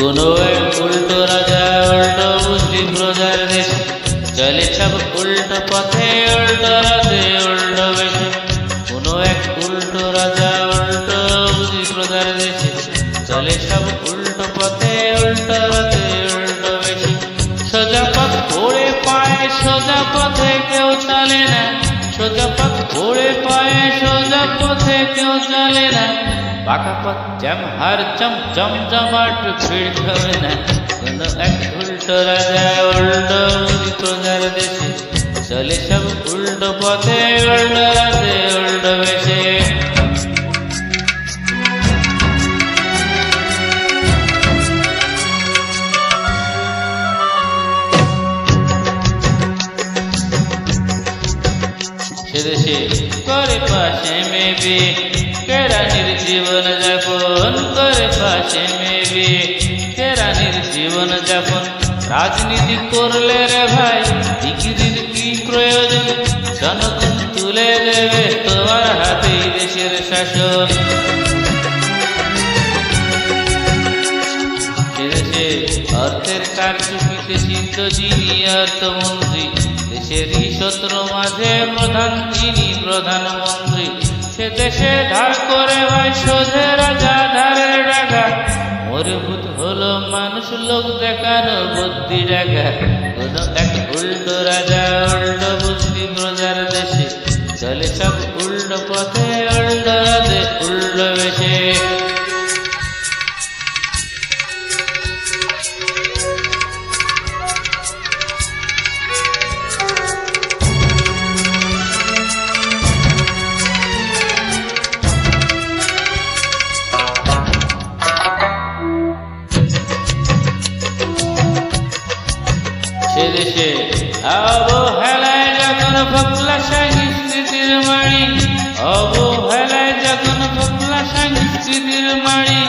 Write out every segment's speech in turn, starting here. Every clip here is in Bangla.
কোনো এক উল্টো রাজা উল্টো বুদ্ধি প্রজার দেশে চলে সব উল্টো পথে উল্টো রাতে উল্টো বেশে। কোনো এক উল্টো রাজা উল্টো বুদ্ধি প্রজার দেশে চলে সব উল্টো পথে উল্টো রাতে উল্টো বেশে। সোজা পথ পড়ে পায় সোজা পথে কেউ চলে না, সোজা পথ পড়ে পায় সোজা পথে কেউ চলে না। বাঁকা পথ জ্যাম হার চমচম জমাট ভিড় খাবে না। কোনো এক উল্টো রাজা উল্টো বুদ্ধি প্রজার দেশে চলে সব উল্টো পথে উল্টো রাতে উল্টো বেশে। সে দেশে করে পাশে মেবি কেরানির জীবন যাপন, করে পাশে মেবি কেরানির জীবন যাপন। রাজনীতি করলে রে ভাই ডিগ্রির কি প্রয়োজন, জনগণ তুলে দেবে তোমার হাতেই দেশের শাসন। সে দেশে অর্থের কারচুপিতে সিদ্ধ যিনি অর্থমন্ত্রী, দেশেরই শত্রু মাঝে প্রধান যিনি প্রধানমন্ত্রী। সে দেশে ধার করে ভাই শোধে রাজা ধারের টাকা, মরভূত হলো মানুষ লোক দেখানো বুদ্ধি ডাকা। কোনো এক উল্টো রাজা উল্টো বুদ্ধি প্রজার দেশে চলে সব উল্টো পথে উল্টো রাতে উল্টো বেশে। সে দেশে অবহেলায় যখন ফকলা সংস্কৃতির মাড়ি, অবহেলায় যখন ফকলা সংস্কৃতির মাড়ি,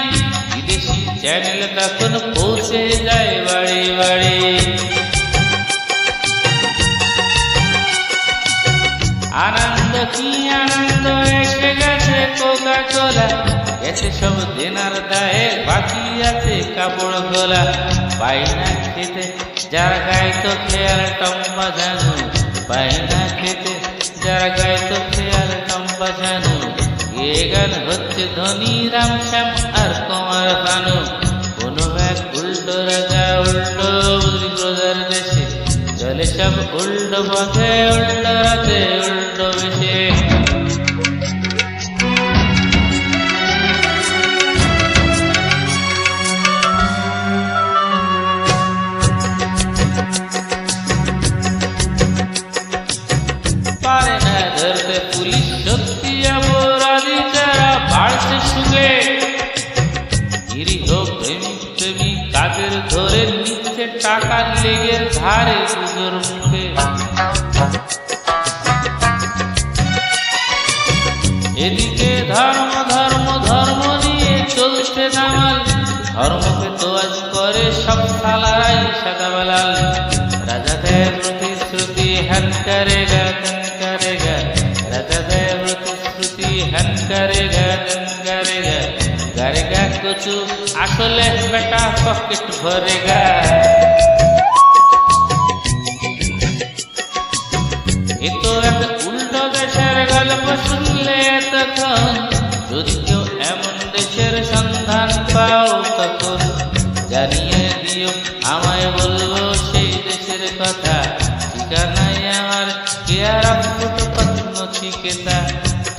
বিদেশি চ্যানেল তখন পৌঁছে যায় বাড়ি বাড়ি। আনন্দ কি আনন্দ এসে গেছে কোকা কোলা, গেছে সব দেনার দায়ে বাকি আছে কাপড় খোলা। পাই না খেতে যারা গায়ে তো খেয়াল টম্বা জানু, পাই না খেতে যারা গায়ে তো খেয়াল টম্বা জানু। এ গান হচ্ছে ধনী রাম শ্যাম আর কুমার কানু। কোনো এক উল্টো রাজা উল্টো বুদ্ধি প্রজার দেশে চলে সব উল্টো পথে উল্টো রাতে উল্টো বেশে। পারে না ধরতে পুলিশ সত্যি অপরাধী যারা বাড়ছে সুখে, নিরীহ প্রেমিক প্রেমিক কাদের ধরে নিচ্ছে টাকার লেগের ধারে পুজোর মুখে। এদিকে ধর্ম ধর্ম ধর্ম নিয়ে চলছে দামাল, ধর্মকে তোয়াজ করে সব সালারাই সাদা বেলাল। রাজা দেয় প্রতিশ্রুতি হ্যান করেগা ত্যান করেগা, রাজা দেয় প্রতিশ্রুতি হ্যান করেগা ত্যান করেগা। করেগা কচু আসলে বেটা পকেট ভরেগা। এ তো এক উল্টো দেশের গল্প শুনলে এতক্ষণ, যদি কেউ এমন দেশের সন্ধান পাও তখন জানিয়ে দিও আমায়, বলবো সেই দেশের কথা। ঠিকানায় আমার কেয়ার ফুটপাত নচিকেতা,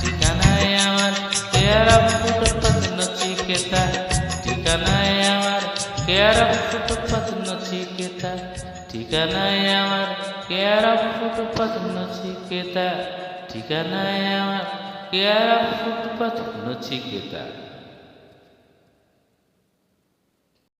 ঠিকানায় আমার কেয়ার ফুটপাত নচিকেতা, ঠিকানায় আমার কেয়ার ফুটপাত নচিকেতা, ঠিকানায় আমার কেয়ার ফুটপাত নচিকেতা, ঠিকানায় আমার কেয়ার ফুটপাত নচিকেতা।